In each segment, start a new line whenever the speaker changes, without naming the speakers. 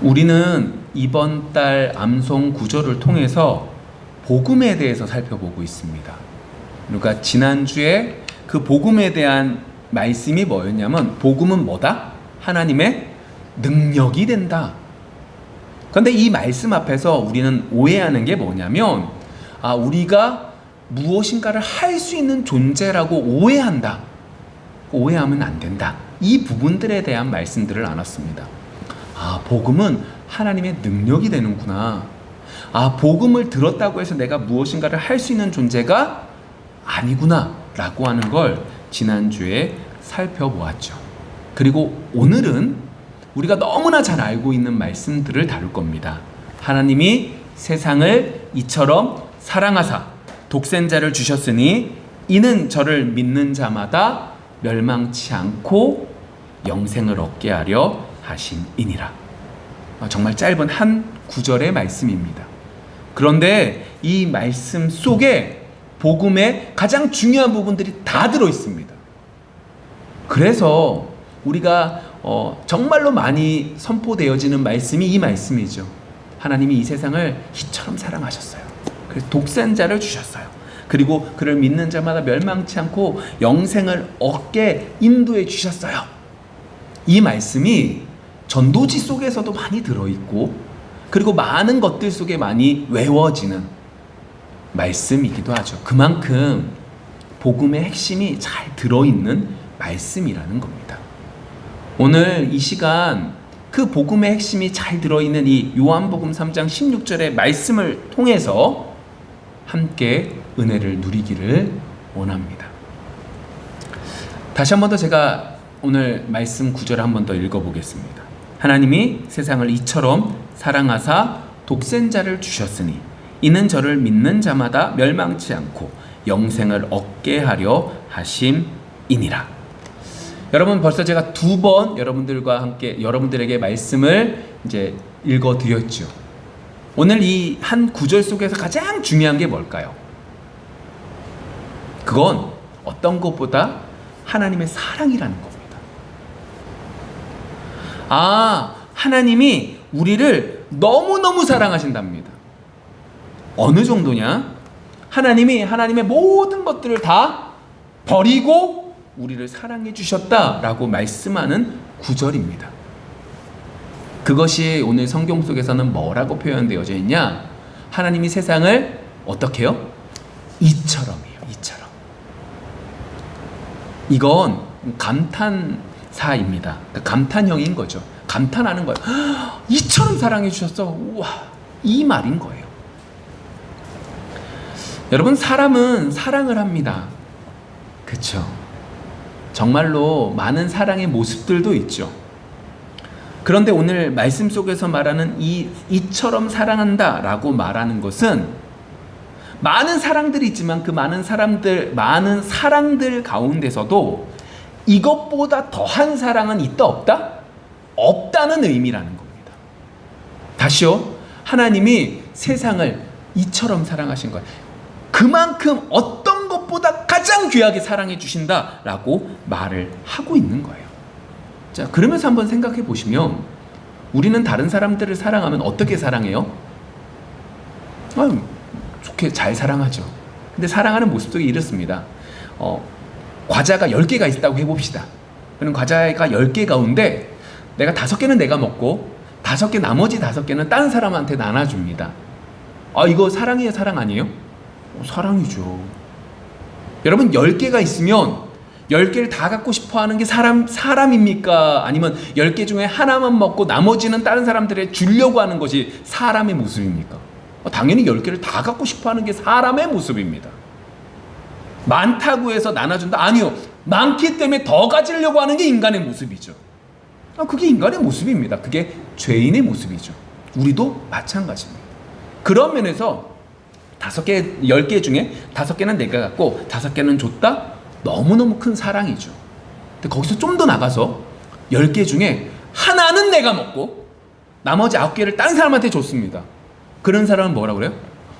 우리는 이번 달 암송 구절을 통해서 복음에 대해서 살펴보고 있습니다. 그러니까 지난주에 그 복음에 대한 말씀이 뭐였냐면, 복음은 뭐다? 하나님의 능력이 된다. 그런데 이 말씀 앞에서 우리는 오해하는 게 뭐냐면, 우리가 무엇인가를 할 수 있는 존재라고 오해한다. 오해하면 안 된다. 이 부분들에 대한 말씀들을 나눴습니다. 복음은 하나님의 능력이 되는구나. 복음을 들었다고 해서 내가 무엇인가를 할 수 있는 존재가 아니구나 라고 하는 걸 지난주에 살펴보았죠. 그리고 오늘은 우리가 너무나 잘 알고 있는 말씀들을 다룰 겁니다. 하나님이 세상을 이처럼 사랑하사 독생자를 주셨으니 이는 저를 믿는 자마다 멸망치 않고 영생을 얻게 하려 하심이니라. 정말 짧은 한 구절의 말씀입니다. 그런데 이 말씀 속에 복음의 가장 중요한 부분들이 다 들어 있습니다. 그래서 우리가 정말로 많이 선포되어지는 말씀이 이 말씀이죠. 하나님이 이 세상을 이처럼 사랑하셨어요. 그래서 독생자를 주셨어요. 그리고 그를 믿는 자마다 멸망치 않고 영생을 얻게 인도해 주셨어요. 이 말씀이 전도지 속에서도 많이 들어있고, 그리고 많은 것들 속에 많이 외워지는 말씀이기도 하죠. 그만큼 복음의 핵심이 잘 들어있는 말씀이라는 겁니다. 오늘 이 시간 그 복음의 핵심이 잘 들어있는 이 요한복음 3장 16절의 말씀을 통해서 함께 은혜를 누리기를 원합니다. 다시 한 번 더 제가 오늘 말씀 구절을 한 번 더 읽어보겠습니다. 하나님이 세상을 이처럼 사랑하사 독생자를 주셨으니 이는 저를 믿는 자마다 멸망치 않고 영생을 얻게 하려 하심이니라. 여러분, 벌써 제가 2번 여러분들과 함께 여러분들에게 말씀을 이제 읽어드렸죠. 오늘 이 한 구절 속에서 가장 중요한 게 뭘까요? 그건 어떤 것보다 하나님의 사랑이라는 겁니다. 하나님이 우리를 너무너무 사랑하신답니다. 어느 정도냐? 하나님이 하나님의 모든 것들을 다 버리고 우리를 사랑해 주셨다라고 말씀하는 구절입니다. 그것이 오늘 성경 속에서는 뭐라고 표현되어져 있냐? 하나님이 세상을 어떻게 해요? 이처럼이에요. 이처럼. 이건 감탄사입니다. 그러니까 감탄형인 거죠. 감탄하는 거예요. 이처럼 사랑해 주셨어. 우와, 이 말인 거예요. 여러분, 사람은 사랑을 합니다. 그렇죠? 정말로 많은 사랑의 모습들도 있죠. 그런데 오늘 말씀 속에서 말하는 이처럼 사랑한다 라고 말하는 것은 많은 사랑들이 있지만 그 많은 사랑들 가운데서도 이것보다 더한 사랑은 있다 없다? 없다는 의미라는 겁니다. 다시요. 하나님이 세상을 이처럼 사랑하신 거예요. 그만큼 어떤 것보다 가장 귀하게 사랑해 주신다라고 말을 하고 있는 거예요. 자, 그러면서 한번 생각해 보시면 우리는 다른 사람들을 사랑하면 어떻게 사랑해요? 좋게 잘 사랑하죠. 근데 사랑하는 모습도 이렇습니다. 과자가 10개가 있다고 해봅시다. 그럼 과자가 10개 가운데 내가 5개는 내가 먹고 나머지 5개는 다른 사람한테 나눠줍니다. 이거 사랑이에요, 사랑 아니에요? 사랑이죠. 여러분, 10개가 있으면 10개를 다 갖고 싶어 하는 게 사람입니까? 아니면 10개 중에 하나만 먹고 나머지는 다른 사람들에 주려고 하는 것이 사람의 모습입니까? 당연히 10개를 다 갖고 싶어 하는 게 사람의 모습입니다. 많다고 해서 나눠준다? 아니요. 많기 때문에 더 가지려고 하는 게 인간의 모습이죠. 그게 인간의 모습입니다. 그게 죄인의 모습이죠. 우리도 마찬가지입니다. 그런 면에서 10개 중에 5개는 내가 갖고 5개는 줬다? 너무너무 큰 사랑이죠. 근데 거기서 좀 더 나가서 10개 중에 하나는 내가 먹고 나머지 9개를 다른 사람한테 줬습니다. 그런 사람은 뭐라고 그래요?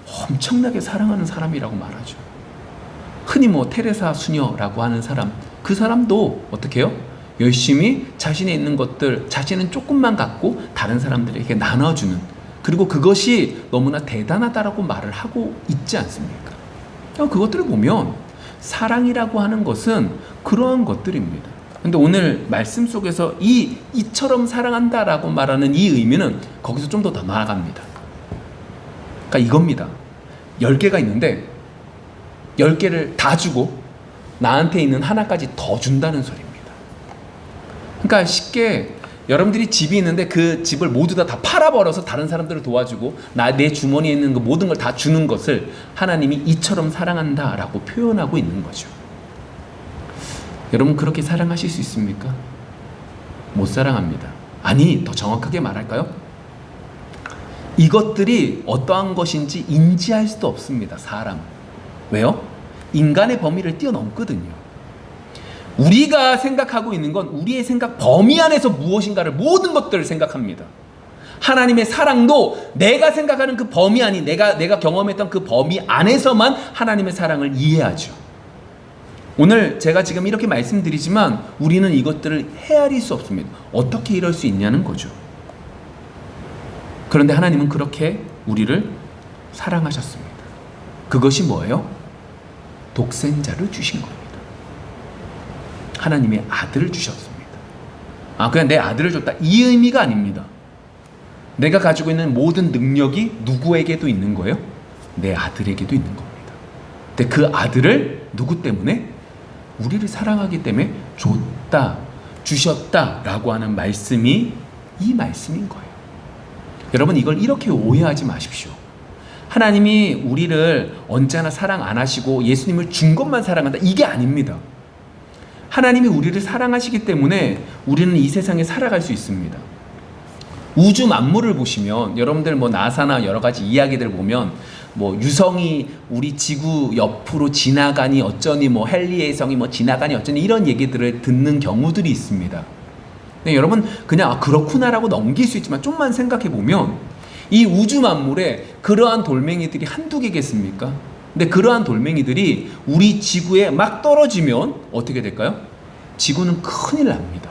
엄청나게 사랑하는 사람이라고 말하죠. 흔히 테레사 수녀라고 하는 사람, 그 사람도 어떻게 해요? 열심히 자신이 있는 것들, 자신은 조금만 갖고 다른 사람들에게 나눠주는, 그리고 그것이 너무나 대단하다라고 말을 하고 있지 않습니까? 그것들을 보면 사랑이라고 하는 것은 그러한 것들입니다. 근데 오늘 말씀 속에서 이처럼 사랑한다라고 말하는 이 의미는 거기서 좀 더 나아갑니다. 그러니까 이겁니다. 10개가 있는데 10개를 다 주고 나한테 있는 하나까지 더 준다는 소리입니다. 그러니까 쉽게 여러분들이 집이 있는데 그 집을 모두 다 팔아버려서 다른 사람들을 도와주고 내 주머니에 있는 그 모든 걸 다 주는 것을 하나님이 이처럼 사랑한다라고 표현하고 있는 거죠. 여러분 그렇게 사랑하실 수 있습니까? 못 사랑합니다. 아니, 더 정확하게 말할까요? 이것들이 어떠한 것인지 인지할 수도 없습니다. 사람. 왜요? 인간의 범위를 뛰어넘거든요. 우리가 생각하고 있는 건 우리의 생각 범위 안에서 무엇인가를, 모든 것들을 생각합니다. 하나님의 사랑도 내가 생각하는 그 범위 안이, 내가 경험했던 그 범위 안에서만 하나님의 사랑을 이해하죠. 오늘 제가 지금 이렇게 말씀드리지만 우리는 이것들을 헤아릴 수 없습니다. 어떻게 이럴 수 있냐는 거죠. 그런데 하나님은 그렇게 우리를 사랑하셨습니다. 그것이 뭐예요? 독생자를 주신 겁니다. 하나님의 아들을 주셨습니다. 그냥 내 아들을 줬다, 이 의미가 아닙니다. 내가 가지고 있는 모든 능력이 누구에게도 있는 거예요? 내 아들에게도 있는 겁니다. 근데 그 아들을 누구 때문에? 우리를 사랑하기 때문에 줬다, 주셨다라고 하는 말씀이 이 말씀인 거예요. 여러분 이걸 이렇게 오해하지 마십시오. 하나님이 우리를 언제나 사랑 안 하시고 예수님을 준 것만 사랑한다, 이게 아닙니다. 하나님이 우리를 사랑하시기 때문에 우리는 이 세상에 살아갈 수 있습니다. 우주 만물을 보시면, 여러분들 나사나 여러 가지 이야기들 보면 유성이 우리 지구 옆으로 지나가니 어쩌니, 헨리의 성이 지나가니 어쩌니, 이런 얘기들을 듣는 경우들이 있습니다. 네, 여러분 그냥 그렇구나라고 넘길 수 있지만 좀만 생각해 보면 이 우주 만물에 그러한 돌멩이들이 한두 개겠습니까? 근데 그러한 돌멩이들이 우리 지구에 막 떨어지면 어떻게 될까요? 지구는 큰일 납니다.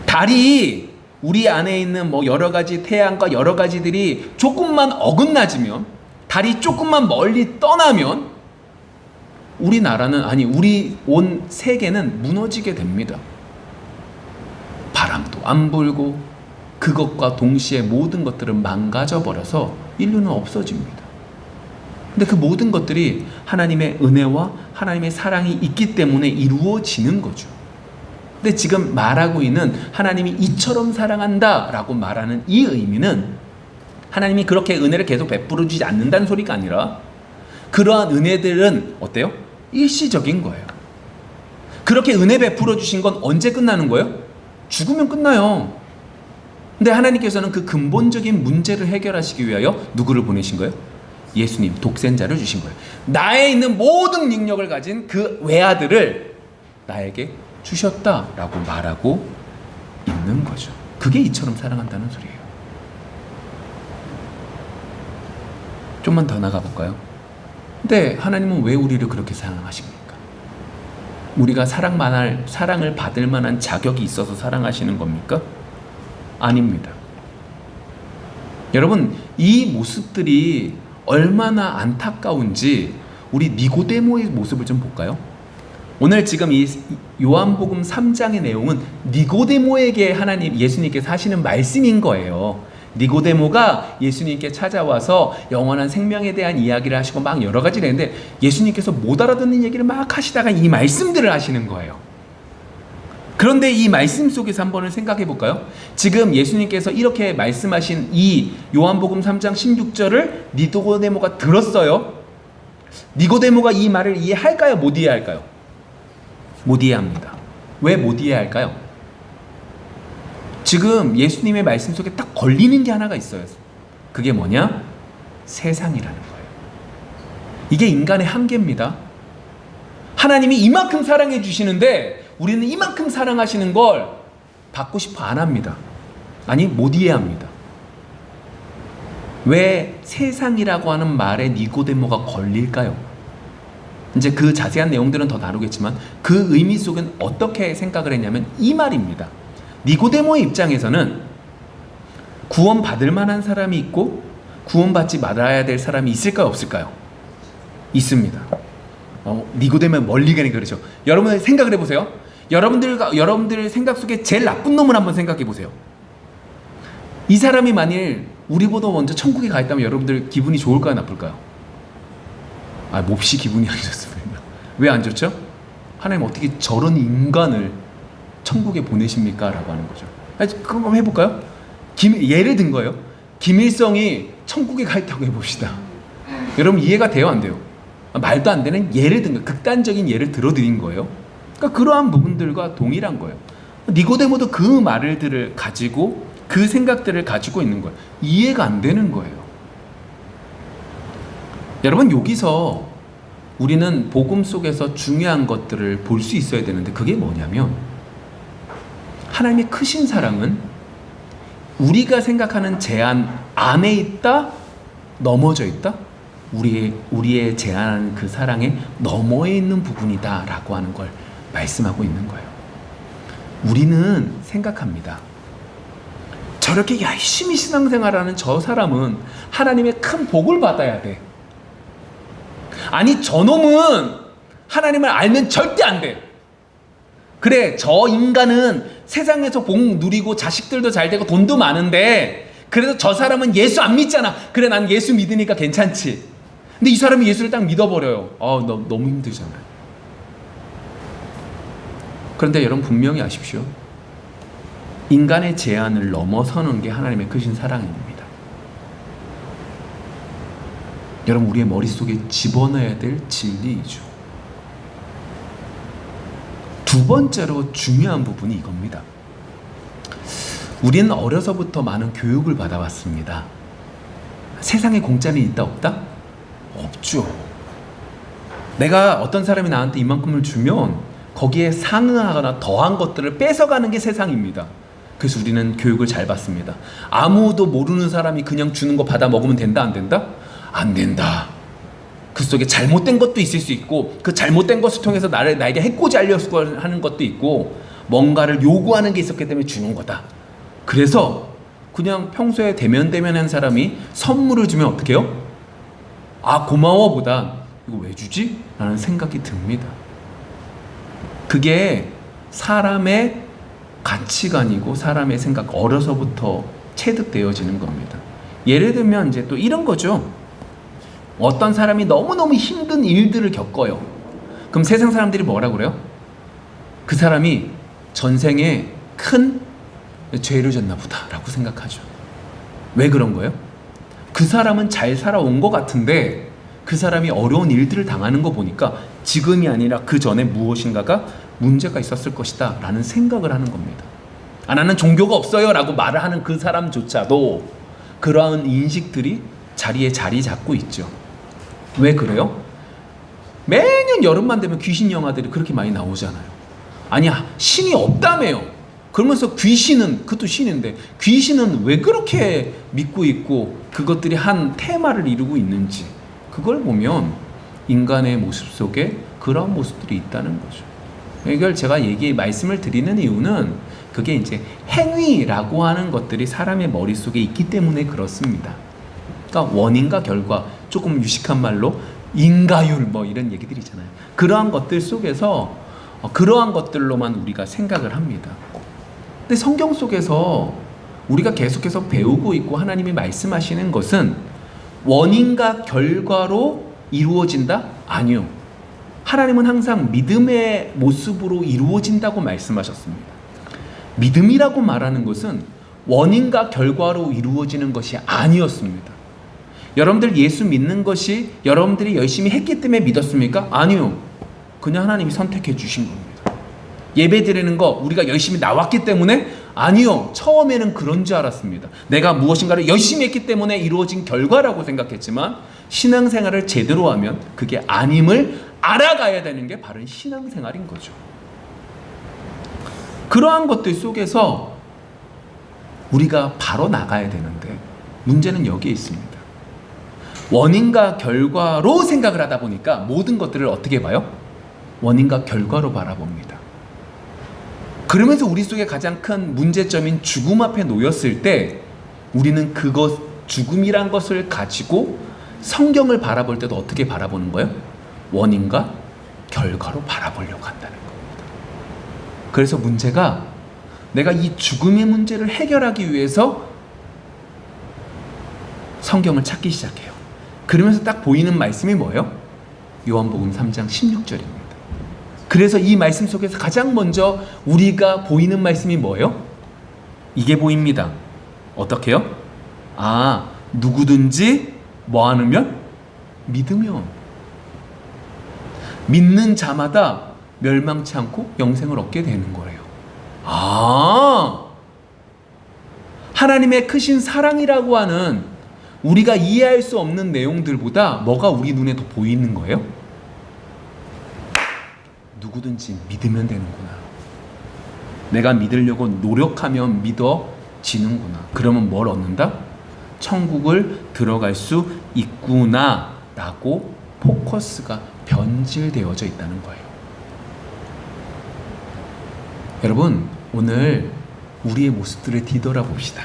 달이 우리 안에 있는 여러 가지 태양과 여러 가지들이 조금만 어긋나지면, 달이 조금만 멀리 떠나면 우리나라는, 아니 우리 온 세계는 무너지게 됩니다. 바람도 안 불고 그것과 동시에 모든 것들은 망가져 버려서 인류는 없어집니다. 근데 그 모든 것들이 하나님의 은혜와 하나님의 사랑이 있기 때문에 이루어지는 거죠. 근데 지금 말하고 있는 하나님이 이처럼 사랑한다 라고 말하는 이 의미는 하나님이 그렇게 은혜를 계속 베풀어 주지 않는다는 소리가 아니라, 그러한 은혜들은 어때요? 일시적인 거예요. 그렇게 은혜 베풀어 주신 건 언제 끝나는 거예요? 죽으면 끝나요. 근데 하나님께서는 그 근본적인 문제를 해결하시기 위하여 누구를 보내신 거예요? 예수님, 독생자를 주신 거예요. 나에 있는 모든 능력을 가진 그 외아들을 나에게 주셨다라고 말하고 있는 거죠. 그게 이처럼 사랑한다는 소리예요. 좀만 더 나가볼까요? 근데 하나님은 왜 우리를 그렇게 사랑하십니까? 우리가 사랑을 받을 만한 자격이 있어서 사랑하시는 겁니까? 아닙니다. 여러분 이 모습들이 얼마나 안타까운지 우리 니고데모의 모습을 좀 볼까요? 오늘 지금 이 요한복음 3장의 내용은 니고데모에게 예수님께서 하시는 말씀인 거예요. 니고데모가 예수님께 찾아와서 영원한 생명에 대한 이야기를 하시고 막 여러 가지를 했는데 예수님께서 못 알아듣는 얘기를 막 하시다가 이 말씀들을 하시는 거예요. 그런데 이 말씀 속에서 한번 생각해 볼까요? 지금 예수님께서 이렇게 말씀하신 이 요한복음 3장 16절을 니고데모가 들었어요. 니고데모가 이 말을 이해할까요? 못 이해할까요? 못 이해합니다. 왜 못 이해할까요? 지금 예수님의 말씀 속에 딱 걸리는 게 하나가 있어요. 그게 뭐냐? 세상이라는 거예요. 이게 인간의 한계입니다. 하나님이 이만큼 사랑해 주시는데 우리는 이만큼 사랑하시는 걸 받고 싶어 안 합니다. 아니, 못 이해합니다. 왜 세상이라고 하는 말에 니고데모가 걸릴까요? 이제 그 자세한 내용들은 더 다루겠지만 그 의미 속은 어떻게 생각을 했냐면 이 말입니다. 니고데모의 입장에서는 구원받을 만한 사람이 있고 구원받지 말아야 될 사람이 있을까요, 없을까요? 있습니다. 니고데모는 멀리 가니까 그렇죠. 여러분 생각을 해보세요. 여러분들 생각 속에 제일 나쁜 놈을 한번 생각해 보세요. 이 사람이 만일 우리보다 먼저 천국에 가 있다면 여러분들 기분이 좋을까요, 나쁠까요? 몹시 기분이 안 좋습니다. 왜 안 좋죠? 하나님 어떻게 저런 인간을 천국에 보내십니까? 라고 하는 거죠. 그거 한번 해볼까요? 예를 든 거예요. 김일성이 천국에 가 있다고 해봅시다. 여러분 이해가 돼요, 안 돼요? 말도 안 되는 예를 든 거예요. 극단적인 예를 들어드린 거예요. 그러니까 그러한 부분들과 동일한 거예요. 니고데모도 그 말들을 가지고 그 생각들을 가지고 있는 거예요. 이해가 안 되는 거예요. 여러분 여기서 우리는 복음 속에서 중요한 것들을 볼 수 있어야 되는데 그게 뭐냐면 하나님의 크신 사랑은 우리가 생각하는 제한 안에 있다? 넘어져 있다? 우리의 제한하는 그 사랑의 너머에 있는 부분이다 라고 하는 걸 말씀하고 있는 거예요. 우리는 생각합니다. 저렇게 열심히 신앙생활하는 저 사람은 하나님의 큰 복을 받아야 돼. 아니 저놈은 하나님을 알면 절대 안 돼. 그래 저 인간은 세상에서 복 누리고 자식들도 잘 되고 돈도 많은데 그래서 저 사람은 예수 안 믿잖아. 그래 난 예수 믿으니까 괜찮지. 근데 이 사람이 예수를 딱 믿어버려요. 너무 힘들잖아요. 그런데 여러분 분명히 아십시오. 인간의 제한을 넘어서는 게 하나님의 크신 사랑입니다. 여러분 우리의 머릿속에 집어넣어야 될 진리이죠. 두 번째로 중요한 부분이 이겁니다. 우리는 어려서부터 많은 교육을 받아왔습니다. 세상에 공짜는 있다 없다? 없죠. 내가 어떤 사람이 나한테 이만큼을 주면 거기에 상응하거나 더한 것들을 뺏어가는 게 세상입니다. 그래서 우리는 교육을 잘 받습니다. 아무도 모르는 사람이 그냥 주는 거 받아 먹으면 된다 안 된다? 안 된다. 그 속에 잘못된 것도 있을 수 있고 그 잘못된 것을 통해서 나에게 해코지 하려고 하는 것도 있고 뭔가를 요구하는 게 있었기 때문에 주는 거다. 그래서 그냥 평소에 대면한 사람이 선물을 주면 어떻게 해요? 고마워 보다 이거 왜 주지? 라는 생각이 듭니다. 그게 사람의 가치관이고 사람의 생각 어려서부터 체득되어지는 겁니다. 예를 들면 이제 또 이런 거죠. 어떤 사람이 너무너무 힘든 일들을 겪어요. 그럼 세상 사람들이 뭐라고 그래요? 그 사람이 전생에 큰 죄를 졌나 보다 라고 생각하죠. 왜 그런 거예요? 그 사람은 잘 살아온 것 같은데 그 사람이 어려운 일들을 당하는 거 보니까 지금이 아니라 그 전에 무엇인가가 문제가 있었을 것이다 라는 생각을 하는 겁니다. 나는 종교가 없어요 라고 말을 하는 그 사람조차도 그러한 인식들이 자리에 자리 잡고 있죠. 왜 그래요? 매년 여름만 되면 귀신 영화들이 그렇게 많이 나오잖아요. 아니야 신이 없다며요. 그러면서 귀신은 그것도 신인데 귀신은 왜 그렇게 믿고 있고 그것들이 한 테마를 이루고 있는지 그걸 보면 인간의 모습 속에 그런 모습들이 있다는 거죠. 이걸 제가 말씀을 드리는 이유는 그게 이제 행위라고 하는 것들이 사람의 머릿속에 있기 때문에 그렇습니다. 그러니까 원인과 결과, 조금 유식한 말로 인과율 이런 얘기들이 있잖아요. 그러한 것들 속에서 그러한 것들로만 우리가 생각을 합니다. 근데 성경 속에서 우리가 계속해서 배우고 있고 하나님이 말씀하시는 것은 원인과 결과로 이루어진다? 아니요. 하나님은 항상 믿음의 모습으로 이루어진다고 말씀하셨습니다. 믿음이라고 말하는 것은 원인과 결과로 이루어지는 것이 아니었습니다. 여러분들 예수 믿는 것이 여러분들이 열심히 했기 때문에 믿었습니까? 아니요. 그냥 하나님이 선택해 주신 겁니다. 예배 드리는 거 우리가 열심히 나왔기 때문에? 아니요. 처음에는 그런 줄 알았습니다. 내가 무엇인가를 열심히 했기 때문에 이루어진 결과라고 생각했지만 신앙생활을 제대로 하면 그게 아님을 알아가야 되는 게 바른 신앙생활인 거죠. 그러한 것들 속에서 우리가 바로 나가야 되는데 문제는 여기에 있습니다. 원인과 결과로 생각을 하다 보니까 모든 것들을 어떻게 봐요? 원인과 결과로 바라봅니다. 그러면서 우리 속에 가장 큰 문제점인 죽음 앞에 놓였을 때 우리는 그것, 죽음이란 것을 가지고 성경을 바라볼 때도 어떻게 바라보는 거예요? 원인과 결과로 바라보려고 한다는 겁니다. 그래서 문제가 내가 이 죽음의 문제를 해결하기 위해서 성경을 찾기 시작해요. 그러면서 딱 보이는 말씀이 뭐예요? 요한복음 3장 16절입니다. 그래서 이 말씀 속에서 가장 먼저 우리가 보이는 말씀이 뭐예요? 이게 보입니다. 어떻게요? 누구든지 뭐 하면? 믿으면. 믿는 자마다 멸망치 않고 영생을 얻게 되는 거예요. 하나님의 크신 사랑이라고 하는 우리가 이해할 수 없는 내용들보다 뭐가 우리 눈에 더 보이는 거예요? 누구든지 믿으면 되는구나. 내가 믿으려고 노력하면 믿어지는구나. 그러면 뭘 얻는다? 천국을 들어갈 수 있구나 라고 포커스가 변질되어져 있다는 거예요. 여러분, 오늘 우리의 모습들을 뒤돌아봅시다.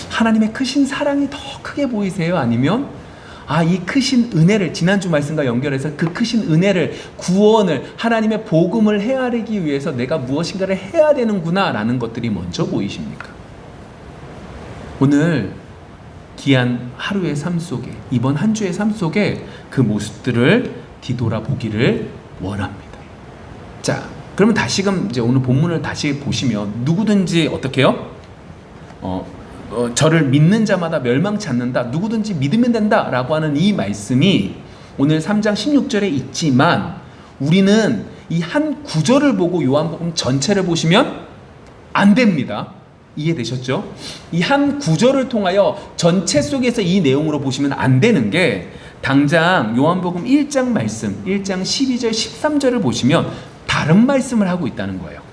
하나님의 크신 사랑이 더 크게 보이세요? 아니면 이 크신 은혜를, 지난주 말씀과 연결해서 그 크신 은혜를, 구원을, 하나님의 복음을 헤아리기 위해서 내가 무엇인가를 해야 되는구나 라는 것들이 먼저 보이십니까? 오늘 귀한 하루의 삶 속에, 이번 한 주의 삶 속에 그 모습들을 뒤돌아보기를 원합니다. 자, 그러면 다시금 이제 오늘 본문을 다시 보시면 누구든지 어떻게 해요? 저를 믿는 자마다 멸망치 않는다. 누구든지 믿으면 된다 라고 하는 이 말씀이 오늘 3장 16절에 있지만 우리는 이 한 구절을 보고 요한복음 전체를 보시면 안 됩니다. 이해되셨죠? 이 한 구절을 통하여 전체 속에서 이 내용으로 보시면 안 되는 게 당장 요한복음 1장 말씀 1장 12절 13절을 보시면 다른 말씀을 하고 있다는 거예요.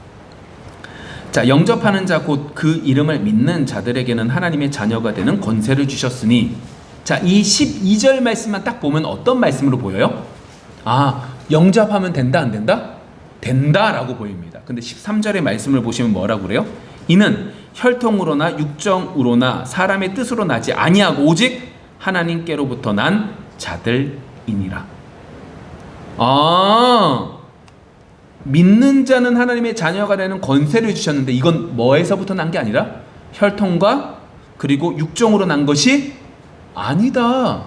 자, 영접하는 자 곧 그 이름을 믿는 자들에게는 하나님의 자녀가 되는 권세를 주셨으니, 자, 이 12절 말씀만 딱 보면 어떤 말씀으로 보여요? 영접하면 된다 안 된다? 된다라고 보입니다. 근데 13절의 말씀을 보시면 뭐라고 그래요? 이는 혈통으로나 육정으로나 사람의 뜻으로 나지 아니하고 오직 하나님께로부터 난 자들이니라. 믿는 자는 하나님의 자녀가 되는 권세를 주셨는데 이건 뭐에서부터 난 게 아니라 혈통과 그리고 육정으로 난 것이 아니다.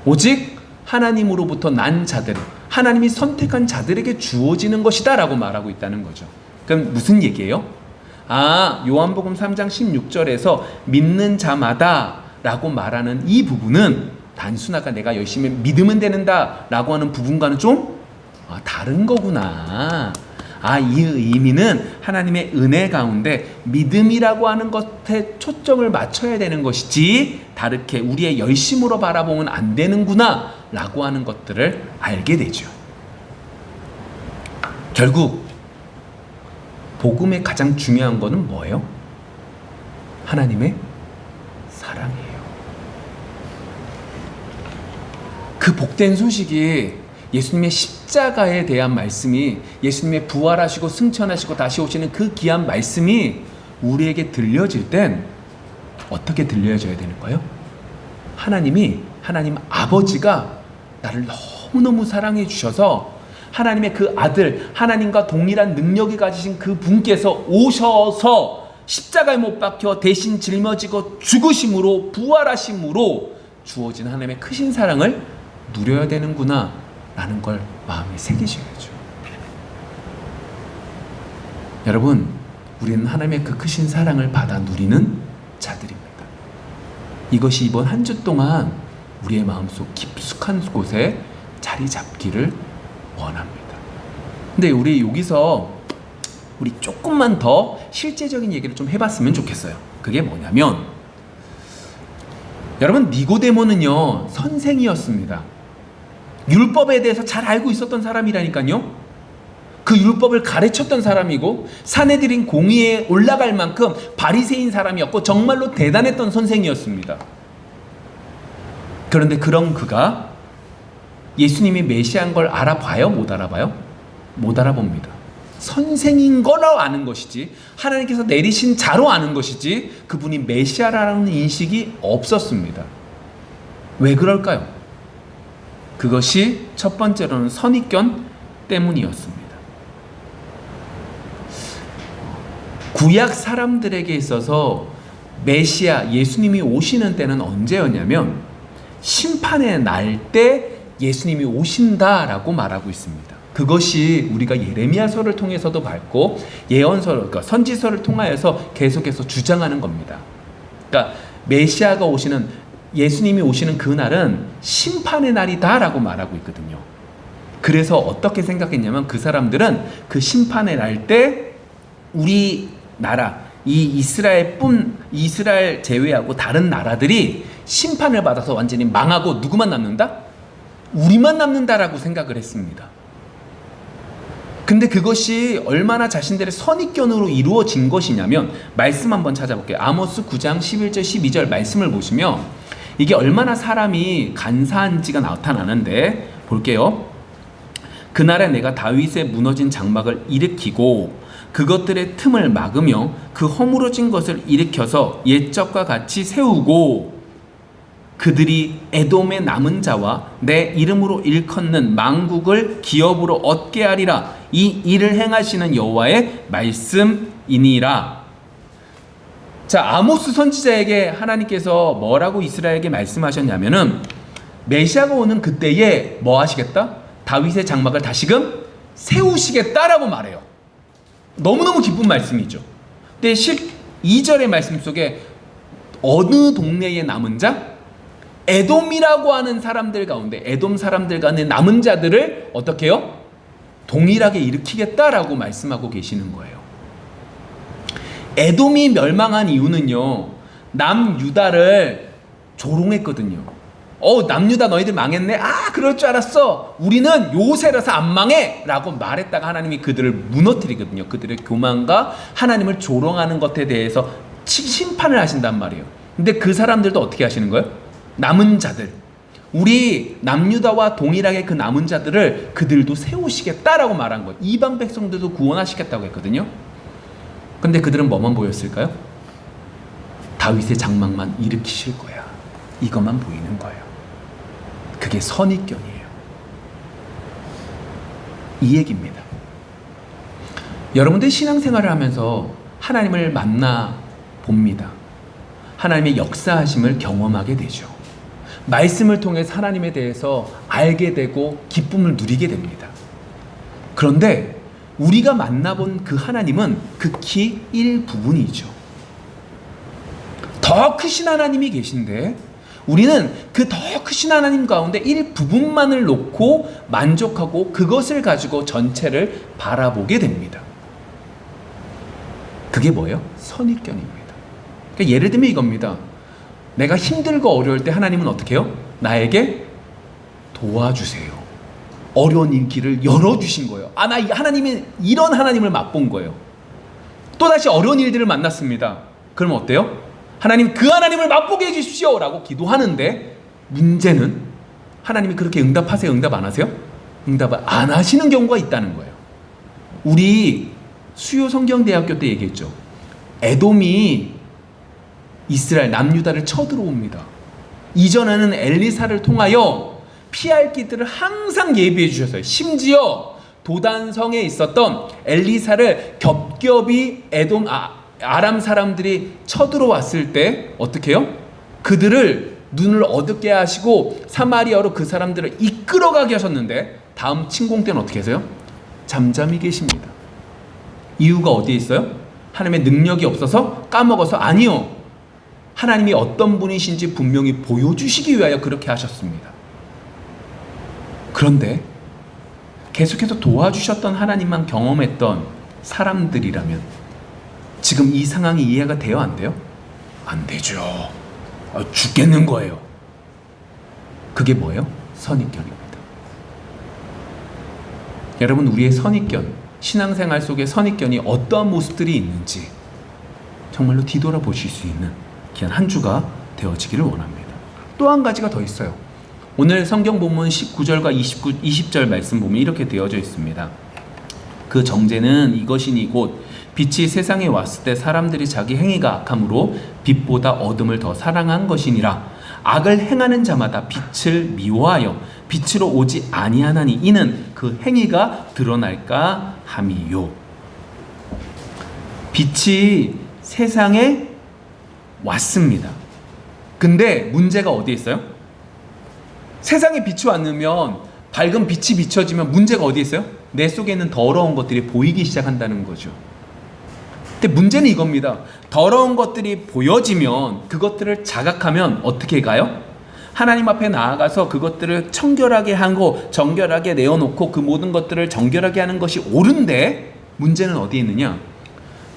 오직 하나님으로부터 난 자들, 하나님이 선택한 자들에게 주어지는 것이다 라고 말하고 있다는 거죠. 그럼 무슨 얘기예요? 요한복음 3장 16절에서 믿는 자마다 라고 말하는 이 부분은 단순하게 내가 열심히 믿으면 되는다 라고 하는 부분과는 좀 다른 거구나. 이 의미는 하나님의 은혜 가운데 믿음이라고 하는 것에 초점을 맞춰야 되는 것이지 다르게 우리의 열심으로 바라보면 안 되는구나 라고 하는 것들을 알게 되죠. 결국 복음의 가장 중요한 거는 뭐예요? 하나님의 사랑이에요. 그 복된 소식이 예수님의 십자가에 대한 말씀이, 예수님의 부활하시고 승천하시고 다시 오시는 그 귀한 말씀이 우리에게 들려질 땐 어떻게 들려져야 되는 거예요? 하나님 아버지가 나를 너무너무 사랑해 주셔서 하나님의 그 아들, 하나님과 동일한 능력이 가지신 그 분께서 오셔서 십자가에 못 박혀 대신 짊어지고 죽으심으로 부활하심으로 주어진 하나님의 크신 사랑을 누려야 되는구나 라는 걸 마음에 새기셔야죠. 여러분, 우리는 하나님의 그 크신 사랑을 받아 누리는 자들입니다. 이것이 이번 한 주 동안 우리의 마음속 깊숙한 곳에 자리 잡기를 원합니다. 근데 우리 여기서 우리 조금만 더 실제적인 얘기를 좀 해봤으면 좋겠어요. 그게 뭐냐면, 여러분, 니고데모는요 선생이었습니다. 율법에 대해서 잘 알고 있었던 사람이라니까요. 그 율법을 가르쳤던 사람이고 사내들인 공의에 올라갈 만큼 바리새인 사람이었고 정말로 대단했던 선생이었습니다. 그런데 그런 그가 예수님이 메시아인 걸 알아봐요? 못 알아봐요? 못 알아봅니다. 선생인 거로 아는 것이지, 하나님께서 내리신 자로 아는 것이지, 그분이 메시아라는 인식이 없었습니다. 왜 그럴까요? 그것이 첫 번째로는 선입견 때문이었습니다. 구약 사람들에게 있어서 메시아, 예수님이 오시는 때는 언제였냐면 심판의 날 때 예수님이 오신다라고 말하고 있습니다. 그것이 우리가 예레미야서를 통해서도 봤고 예언서, 그러니까 선지서를 통하여서 계속해서 주장하는 겁니다. 그러니까 메시아가 오시는, 예수님이 오시는 그날은 심판의 날이다라고 말하고 있거든요. 그래서 어떻게 생각했냐면 그 사람들은 그 심판의 날 때 우리나라, 이 이스라엘 제외하고 다른 나라들이 심판을 받아서 완전히 망하고 누구만 남는다? 우리만 남는다라고 생각을 했습니다. 근데 그것이 얼마나 자신들의 선입견으로 이루어진 것이냐면, 말씀 한번 찾아볼게요. 아모스 9장 11절 12절 말씀을 보시면 이게 얼마나 사람이 간사한지가 나타나는데 볼게요. 그날에 내가 다윗의 무너진 장막을 일으키고 그것들의 틈을 막으며 그 허물어진 것을 일으켜서 옛적과 같이 세우고 그들이 에돔의 남은 자와 내 이름으로 일컫는 망국을 기업으로 얻게 하리라. 이 일을 행하시는 여호와의 말씀이니라. 자, 아모스 선지자에게 하나님께서 뭐라고 이스라엘에게 말씀하셨냐면은 메시아가 오는 그때에 뭐 하시겠다? 다윗의 장막을 다시금 세우시겠다라고 말해요. 너무너무 기쁜 말씀이죠. 근데 2절의 말씀 속에 어느 동네에 남은 자? 에돔이라고 하는 사람들 가운데, 에돔 사람들 가운데 남은 자들을 어떻게 해요? 동일하게 일으키겠다라고 말씀하고 계시는 거예요. 에돔이 멸망한 이유는요, 남유다를 조롱했거든요. 남유다 너희들 망했네? 아, 그럴 줄 알았어. 우리는 요새라서 안 망해 라고 말했다가 하나님이 그들을 무너뜨리거든요. 그들의 교만과 하나님을 조롱하는 것에 대해서 심판을 하신단 말이에요. 근데 그 사람들도 어떻게 하시는 거예요? 남은 자들, 우리 남유다와 동일하게 그 남은 자들을 그들도 세우시겠다라고 말한 거예요. 이방 백성들도 구원하시겠다고 했거든요. 근데 그들은 뭐만 보였을까요? 다윗의 장막만 일으키실 거야, 이것만 보이는 거예요. 그게 선입견이에요. 이 얘기입니다. 여러분들 신앙생활을 하면서 하나님을 만나 봅니다. 하나님의 역사하심을 경험하게 되죠. 말씀을 통해서 하나님에 대해서 알게 되고 기쁨을 누리게 됩니다. 그런데 우리가 만나본 그 하나님은 극히 일부분이죠. 더 크신 하나님이 계신데 우리는 그 더 크신 하나님 가운데 일부분만을 놓고 만족하고 그것을 가지고 전체를 바라보게 됩니다. 그게 뭐예요? 선입견입니다. 그러니까 예를 들면 이겁니다. 내가 힘들고 어려울 때 하나님은 어떻게 해요? 나에게 도와주세요. 어려운 길을 열어주신 거예요. 나 하나님이 이런 하나님을 맛본 거예요. 또다시 어려운 일들을 만났습니다. 그럼 어때요? 하나님, 그 하나님을 맛보게 해주십시오 라고 기도하는데, 문제는 하나님이 그렇게 응답하세요? 응답 안 하세요? 응답을 안 하시는 경우가 있다는 거예요. 우리 수요 성경대학교 때 얘기했죠. 에돔이 이스라엘 남유다를 쳐들어옵니다. 이전에는 엘리사를 통하여 피할 길들을 항상 예비해 주셨어요. 심지어 도단성에 있었던 엘리사를 겹겹이 아람 사람들이 쳐들어왔을 때 어떻게 해요? 그들을 눈을 어둡게 하시고 사마리아로 그 사람들을 이끌어가게 하셨는데, 다음 침공 때는 어떻게 하세요? 잠잠히 계십니다. 이유가 어디에 있어요? 하나님의 능력이 없어서 까먹어서? 아니요. 하나님이 어떤 분이신지 분명히 보여주시기 위하여 그렇게 하셨습니다. 그런데 계속해서 도와주셨던 하나님만 경험했던 사람들이라면 지금 이 상황이 이해가 돼요? 안 돼요? 안 되죠. 죽겠는 거예요. 그게 뭐예요? 선입견입니다. 여러분, 우리의 선입견, 신앙생활 속에 선입견이 어떠한 모습들이 있는지 정말로 뒤돌아보실 수 있는 귀한 한 주가 되어지기를 원합니다. 또 한 가지가 더 있어요. 오늘 성경 본문 19절과 20절 말씀 보면 이렇게 되어져 있습니다. 그 정죄는 이것이니 곧 빛이 세상에 왔을 때 사람들이 자기 행위가 악함으로 빛보다 어둠을 더 사랑한 것이니라. 악을 행하는 자마다 빛을 미워하여 빛으로 오지 아니하나니 이는 그 행위가 드러날까 함이요. 빛이 세상에 왔습니다. 근데 문제가 어디에 있어요? 세상에 빛이 왔으면, 밝은 빛이 비춰지면 문제가 어디에 있어요? 내 속에 있는 더러운 것들이 보이기 시작한다는 거죠. 근데 문제는 이겁니다. 더러운 것들이 보여지면, 그것들을 자각하면 어떻게 가요? 하나님 앞에 나아가서 그것들을 청결하게 하고 정결하게 내어놓고 그 모든 것들을 정결하게 하는 것이 옳은데, 문제는 어디에 있느냐?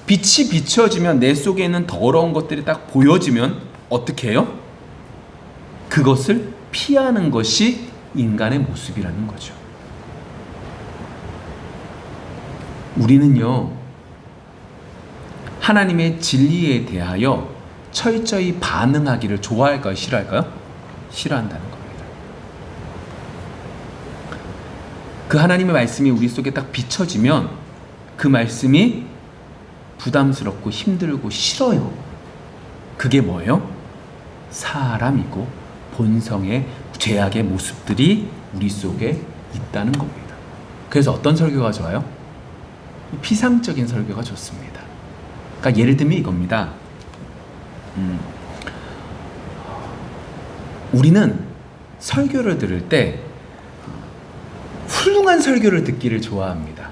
빛이 비춰지면 내 속에 있는 더러운 것들이 딱 보여지면 어떻게 해요? 그것을 피하는 것이 인간의 모습이라는 거죠. 우리는요, 하나님의 진리에 대하여 철저히 반응하기를 좋아할까요? 싫어할까요? 싫어한다는 겁니다. 그 하나님의 말씀이 우리 속에 딱 비춰지면 그 말씀이 부담스럽고 힘들고 싫어요. 그게 뭐예요? 사람이고 본성의 죄악의 모습들이 우리 속에 있다는 겁니다. 그래서 어떤 설교가 좋아요? 피상적인 설교가 좋습니다. 그러니까 예를 들면 이겁니다. 우리는 설교를 들을 때 훌륭한 설교를 듣기를 좋아합니다.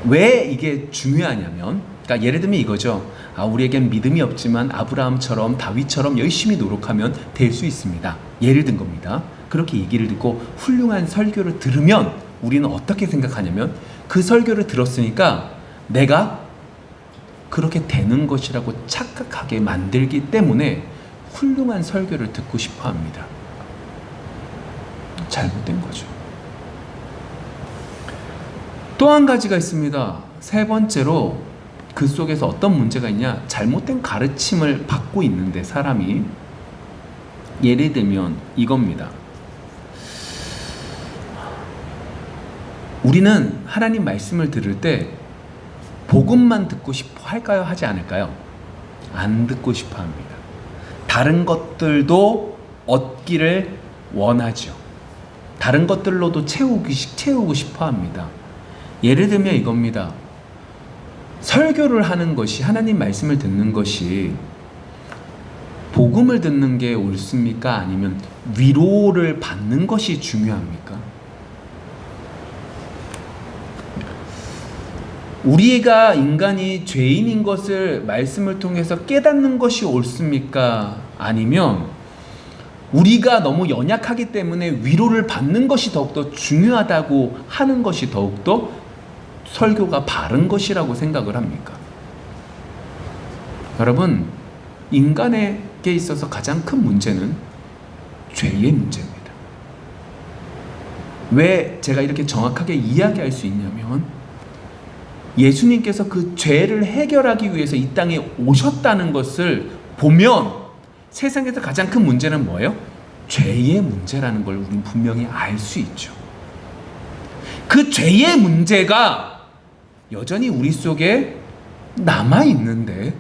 왜 이게 중요하냐면, 그러니까 예를 들면 이거죠. 우리에겐 믿음이 없지만 아브라함처럼 다윗처럼 열심히 노력하면 될 수 있습니다. 예를 든 겁니다. 그렇게 얘기를 듣고 훌륭한 설교를 들으면 우리는 어떻게 생각하냐면, 그 설교를 들었으니까 내가 그렇게 되는 것이라고 착각하게 만들기 때문에 훌륭한 설교를 듣고 싶어 합니다. 잘못된 거죠. 또 한 가지가 있습니다. 세 번째로, 그 속에서 어떤 문제가 있냐? 잘못된 가르침을 받고 있는데, 사람이, 예를 들면 이겁니다. 우리는 하나님 말씀을 들을 때 복음만 듣고 싶어 할까요? 하지 않을까요? 안 듣고 싶어 합니다. 다른 것들도 얻기를 원하죠. 다른 것들로도 채우고 싶어 합니다. 예를 들면 이겁니다. 설교를 하는 것이, 하나님 말씀을 듣는 것이 복음을 듣는 게 옳습니까? 아니면 위로를 받는 것이 중요합니까? 우리가 인간이 죄인인 것을 말씀을 통해서 깨닫는 것이 옳습니까? 아니면 우리가 너무 연약하기 때문에 위로를 받는 것이 더욱더 중요하다고 하는 것이 더욱더 설교가 바른 것이라고 생각을 합니까? 여러분, 인간에게 있어서 가장 큰 문제는 죄의 문제입니다. 왜 제가 이렇게 정확하게 이야기할 수 있냐면, 예수님께서 그 죄를 해결하기 위해서 이 땅에 오셨다는 것을 보면 세상에서 가장 큰 문제는 뭐예요? 죄의 문제라는 걸 우리는 분명히 알 수 있죠. 그 죄의 문제가 여전히 우리 속에 남아있는데,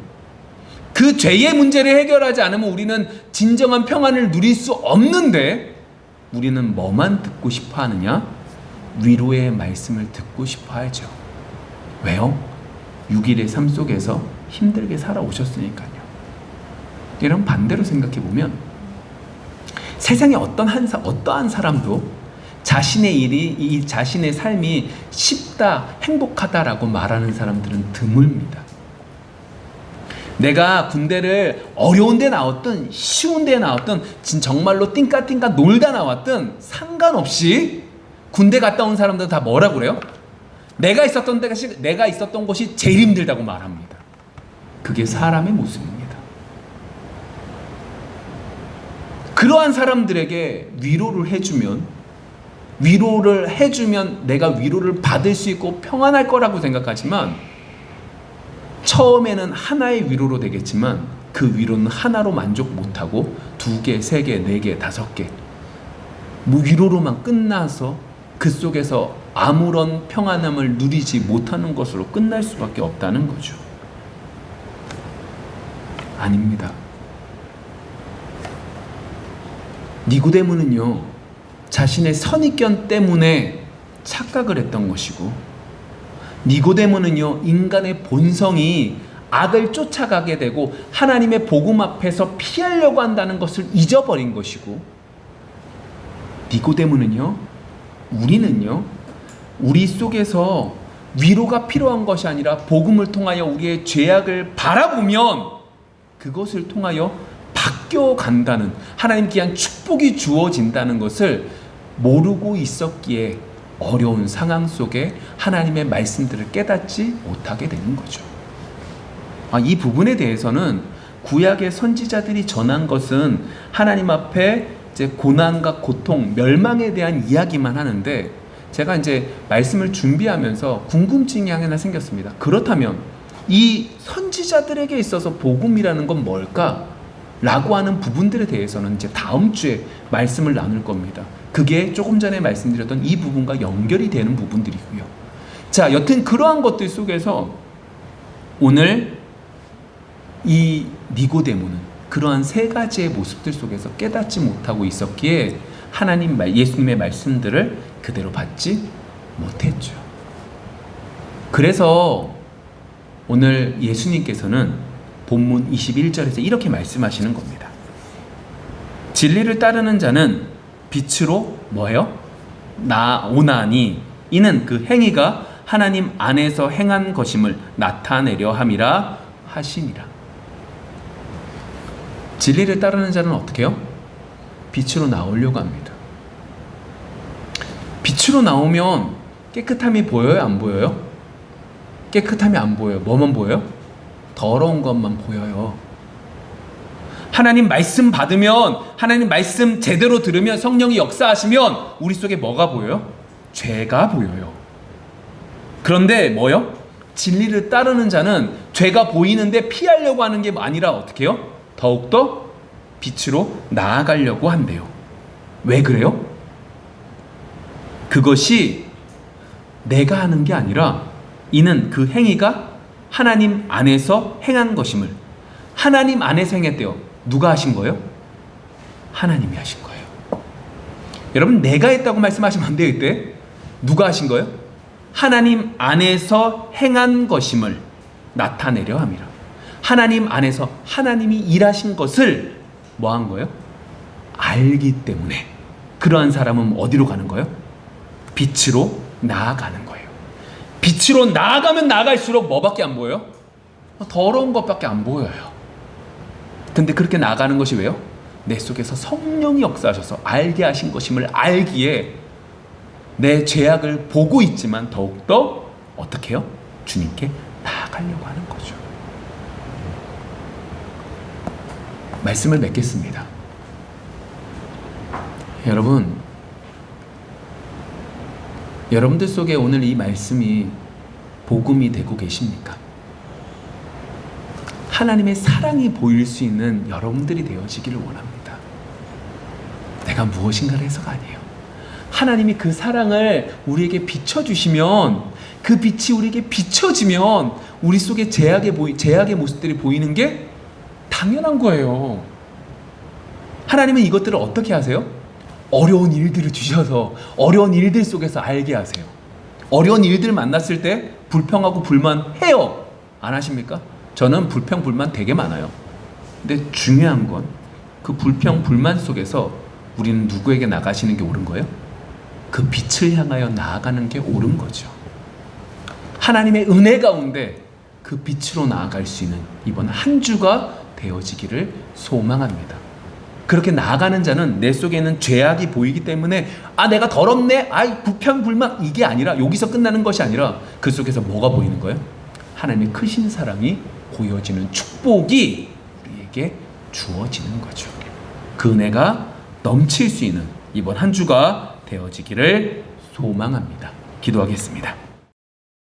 그 죄의 문제를 해결하지 않으면 우리는 진정한 평안을 누릴 수 없는데, 우리는 뭐만 듣고 싶어 하느냐? 위로의 말씀을 듣고 싶어 하죠. 왜요? 6일의 삶 속에서 힘들게 살아오셨으니까요. 여러분, 반대로 생각해보면 세상에 어떠한 사람도 자신의 자신의 삶이 쉽다, 행복하다라고 말하는 사람들은 드뭅니다. 내가 군대를 어려운 데 나왔든 쉬운 데 나왔든 정말로 띵까띵까 놀다 나왔든 상관없이 군대 갔다 온 사람들은 다 뭐라고 그래요? 내가 있었던 곳이 제일 힘들다고 말합니다. 그게 사람의 모습입니다. 그러한 사람들에게 위로를 해주면 내가 위로를 받을 수 있고 평안할 거라고 생각하지만, 처음에는 하나의 위로로 되겠지만 그 위로는 하나로 만족 못하고 2개, 3개, 4개, 5개 뭐 위로로만 끝나서 그 속에서 아무런 평안함을 누리지 못하는 것으로 끝날 수밖에 없다는 거죠. 아닙니다. 니고데모는요, 자신의 선입견 때문에 착각을 했던 것이고, 니고데모는요, 인간의 본성이 악을 쫓아가게 되고 하나님의 복음 앞에서 피하려고 한다는 것을 잊어버린 것이고, 니고데모는요, 우리는요, 우리 속에서 위로가 필요한 것이 아니라 복음을 통하여 우리의 죄악을 바라보면 그것을 통하여 바뀌어간다는, 하나님 귀한 축복이 주어진다는 것을 모르고 있었기에 어려운 상황 속에 하나님의 말씀들을 깨닫지 못하게 되는 거죠. 이 부분에 대해서는 구약의 선지자들이 전한 것은 하나님 앞에 이제 고난과 고통, 멸망에 대한 이야기만 하는데, 제가 이제 말씀을 준비하면서 궁금증이 하나 생겼습니다. 그렇다면 이 선지자들에게 있어서 복음이라는 건 뭘까? 라고 하는 부분들에 대해서는 이제 다음 주에 말씀을 나눌 겁니다. 그게 조금 전에 말씀드렸던 이 부분과 연결이 되는 부분들이고요. 자, 여튼 그러한 것들 속에서 오늘 이 니고데모는 그러한 3가지의 모습들 속에서 깨닫지 못하고 있었기에 예수님의 말씀들을 그대로 받지 못했죠. 그래서 오늘 예수님께서는 본문 21절에서 이렇게 말씀하시는 겁니다. 진리를 따르는 자는 빛으로 뭐예요? 나오나니 이는 그 행위가 하나님 안에서 행한 것임을 나타내려 함이라 하시니라. 진리를 따르는 자는 어떻게 해요? 빛으로 나오려고 합니다. 빛으로 나오면 깨끗함이 보여요? 안 보여요? 깨끗함이 안 보여요. 뭐만 보여요? 더러운 것만 보여요. 하나님 말씀 받으면, 하나님 말씀 제대로 들으면, 성령이 역사하시면 우리 속에 뭐가 보여요? 죄가 보여요. 그런데 뭐요? 진리를 따르는 자는 죄가 보이는데 피하려고 하는 게 아니라 어떻게 해요? 더욱더 빛으로 나아가려고 한대요. 왜 그래요? 그것이 내가 하는 게 아니라 이는 그 행위가 하나님 안에서 행한 것임을. 하나님 안에서 행했대요. 누가 하신 거예요? 하나님이 하신 거예요. 여러분, 내가 했다고 말씀하시면 안 돼요. 이때 누가 하신 거예요? 하나님 안에서 행한 것임을 나타내려 함이라. 하나님 안에서 하나님이 일하신 것을 뭐 한 거예요? 알기 때문에 그러한 사람은 어디로 가는 거예요? 빛으로 나아가는 거예요. 빛으로 나아가면 나아갈수록 뭐밖에 안 보여요? 더러운 것밖에 안 보여요. 근데 그렇게 나아가는 것이 왜요? 내 속에서 성령이 역사하셔서 알게 하신 것임을 알기에 내 죄악을 보고 있지만 더욱더 어떻게 해요? 주님께 나아가려고 하는 거죠. 말씀을 맺겠습니다. 여러분들 속에 오늘 이 말씀이 복음이 되고 계십니까? 하나님의 사랑이 보일 수 있는 여러분들이 되어지기를 원합니다. 내가 무엇인가를 해서가 아니에요. 하나님이 그 사랑을 우리에게 비춰주시면, 그 빛이 우리에게 비춰지면 우리 속에 제약의 모습들이 보이는 게 당연한 거예요. 하나님은 이것들을 어떻게 하세요? 어려운 일들을 주셔서 어려운 일들 속에서 알게 하세요. 어려운 일들 만났을 때 불평하고 불만해요. 안 하십니까? 저는 불평 불만 되게 많아요. 근데 중요한 건 그 불평 불만 속에서 우리는 누구에게 나가시는 게 옳은 거예요? 그 빛을 향하여 나아가는 게 옳은 거죠. 하나님의 은혜 가운데 그 빛으로 나아갈 수 있는 이번 한 주가 되어지기를 소망합니다. 그렇게 나아가는 자는 내 속에 있는 죄악이 보이기 때문에 내가 더럽네, 불평 불만, 이게 아니라, 여기서 끝나는 것이 아니라 그 속에서 뭐가 보이는 거예요? 하나님의 크신 사랑이 보여지는 축복이 우리에게 주어지는 거죠. 그 은혜가 넘칠 수 있는 이번 한 주가 되어지기를 소망합니다. 기도하겠습니다.